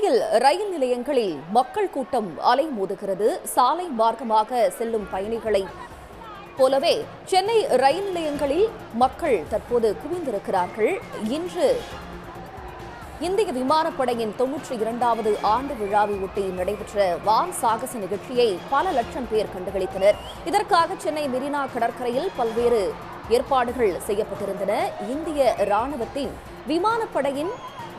சென்னையில் ரயில் நிலையங்களில் மக்கள் கூட்டம் அலைமோதுகிறது. சாலை மார்க்கமாக செல்லும் பயணிகளை போலவே சென்னை ரயில் நிலையங்களில் மக்கள் தற்போது குவிந்திருக்கிறார்கள். இன்று இந்திய விமானப்படையின் 92வது ஆண்டு விழாவை ஒட்டி நடைபெற்ற வான் சாகச நிகழ்ச்சியை பல லட்சம் பேர் கண்டுகளித்தனர். இதற்காக சென்னை மெரினா கடற்கரையில் பல்வேறு ஏற்பாடுகள் செய்யப்பட்டிருந்தன. இந்திய ராணுவத்தின் விமானப்படையின்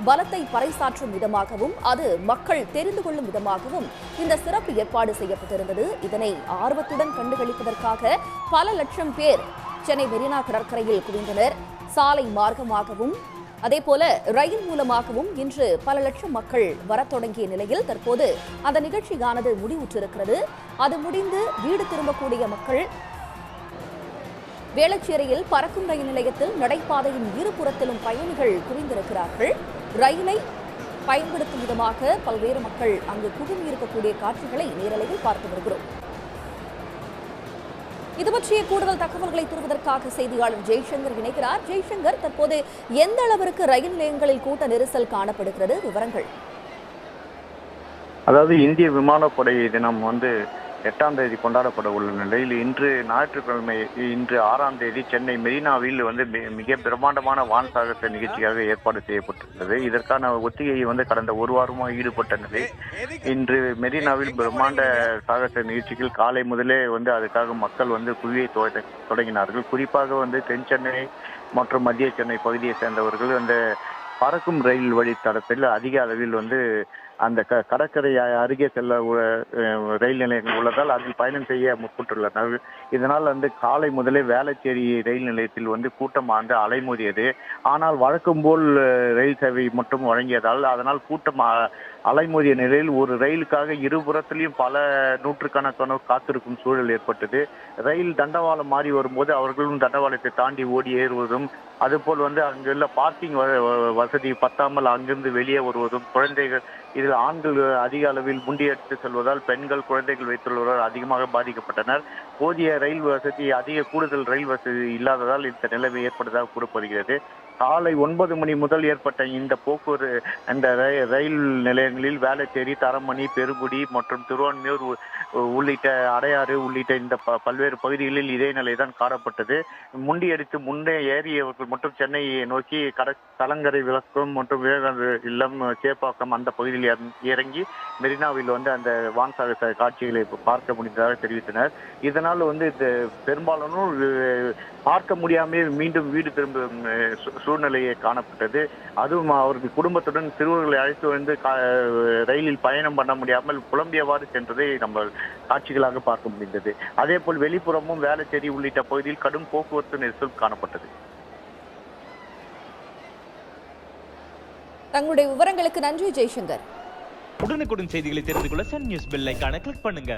பலத்தை பறைசாற்றும் விதமாகவும் அது மக்கள் தெரிந்து கொள்ளும் விதமாகவும் இந்த சிறப்பு ஏற்பாடு செய்யப்பட்டிருந்தது. இதனை ஆர்வத்துடன் கண்டுகளிப்பதற்காக பல லட்சம் பேர் சென்னை மெரினா கடற்கரையில் குவிந்தனர். சாலை மார்க்கமாகவும் அதேபோல ரயில் மூலமாகவும் இன்று பல லட்சம் மக்கள் வரத் தொடங்கிய நிலையில் தற்போது அந்த நிகழ்ச்சியானது முடிவுற்றிருக்கிறது. அது முடிந்து வீடு திரும்பக்கூடிய மக்கள் வேளச்சேரியில் பறக்கும் ரயில் நிலையத்தில் நடைபாதையின் இருபுறத்திலும் பயணிகள் குவிந்திருக்கிறார்கள். ரயிலை பயன்படுத்தும் விதமாக பல்வேறு மக்கள் அங்கு குவிந்திருக்கக்கூடிய காட்சிகளை நேரலையில் பார்த்து வருகிறோம். இது பற்றிய கூடுதல் தகவல்களை தருவதற்காக செய்தியாளர் ஜெய்சங்கர் இணைக்கிறார். ஜெய்சங்கர், தற்போது எந்த அளவிற்கு ரயில் நிலையங்களில் கூட்ட நெரிசல் காணப்படுகிறது? விவரங்கள். அதாவது இந்திய விமானப்படை தினம் 8ஆம் தேதி கொண்டாடப்பட உள்ள நிலையில் இன்று ஞாயிற்றுக்கிழமை 6ஆம் தேதி சென்னை மெரினாவில் மிக பிரம்மாண்டமான வான் சாகச நிகழ்ச்சியாக ஏற்பாடு செய்யப்பட்டுள்ளது. இதற்கான ஒத்திகையை கடந்த ஒரு வாரமாக ஈடுபட்ட நிலை இன்று மெரினாவில் பிரம்மாண்ட சாகச நிகழ்ச்சிகள் காலை முதலே அதுக்காக மக்கள் குவியை தொடங்கினார்கள். குறிப்பாக தென் சென்னை மற்றும் மத்திய சென்னை பகுதியை சேர்ந்தவர்கள் பறக்கும் ரயில் வழித்தடத்தில் அதிக அளவில் அந்த கடற்கரை அருகே செல்ல ரயில் நிலையங்கள் உள்ளதால் அதில் பயணம் செய்ய முற்பட்டுள்ளனர். இதனால் காலை முதலே வேளச்சேரி ரயில் நிலையத்தில் கூட்டம் அலைமோதியது. ஆனால் வழக்கம் போல் ரயில் சேவை மட்டும் வழங்கியதால் அதனால் கூட்டம் அலைமோதிய நிலையில் ஒரு ரயிலுக்காக இருபுறத்திலையும் பல நூற்றுக்கணக்கானோர் காத்திருக்கும் சூழல் ஏற்பட்டது. ரயில் தண்டவாளம் மாறி வரும்போது அவர்களும் தண்டவாளத்தை தாண்டி ஓடி ஏறுவதும், அதுபோல் அங்குள்ள பார்க்கிங் வசதி பத்தாமல் அங்கிருந்து வெளியே வருவதும், குழந்தைகள் இதில் ஆண்கள் அதிக அளவில் முண்டியடித்து செல்வதால் பெண்கள் குழந்தைகள் வைத்துள்ளவர்கள் அதிகமாக பாதிக்கப்பட்டனர். போதிய ரயில் வசதி கூடுதல் ரயில் வசதி இல்லாததால் இந்த நிலைமை ஏற்பட்டதாக கூறப்படுகிறது. காலை 9 மணி முதல் ஏற்பட்ட இந்த போக்குவரத்து அந்த ரயில் நிலையங்களில் வேளச்சேரி, தரமணி, பெருங்குடி மற்றும் திருவான்மியூர் உள்ளிட்ட அடையாறு உள்ளிட்ட இந்த பல்வேறு பகுதிகளில் இதே நிலைதான் காணப்பட்டது. முண்டியடித்து முன்னே ஏறியவர்கள் மற்றும் சென்னையை நோக்கி கலங்கரை விளக்கம் மற்றும் விவேகானந்தர் இல்லம், சேப்பாக்கம் அந்த பகுதியில் இறங்கி மெரினாவில் அந்த வான் சாகச காட்சிகளை பார்க்க முடிந்ததாக தெரிவித்தனர். இதனால் பெரும்பாலானோர் பார்க்க முடியாமல் மீண்டும் வீடு திரும்பும் சூழ்நிலையை காணப்பட்டது. அதுவும் அவர்கள் குடும்பத்துடன் சிறுவர்களை அழைத்து ரயிலில் பயணம் பண்ண முடியாமல் புலம்பியவாறு சென்றதை நம்ம காட்சிகளாக பார்க்க முடிந்தது. அதே போல் வெளிப்புறமும் வேளச்சேரி உள்ளிட்ட பகுதியில் கடும் போக்குவரத்து நெரிசல் காணப்பட்டது. தங்களுடைய விவரங்களுக்கு நன்றி ஜெய்சங்கர். உடனுக்குடன் செய்திகளை தெரிந்து கொள்ள சன் நியூஸ் பெல் ஐகானை கிளிக் பண்ணுங்க.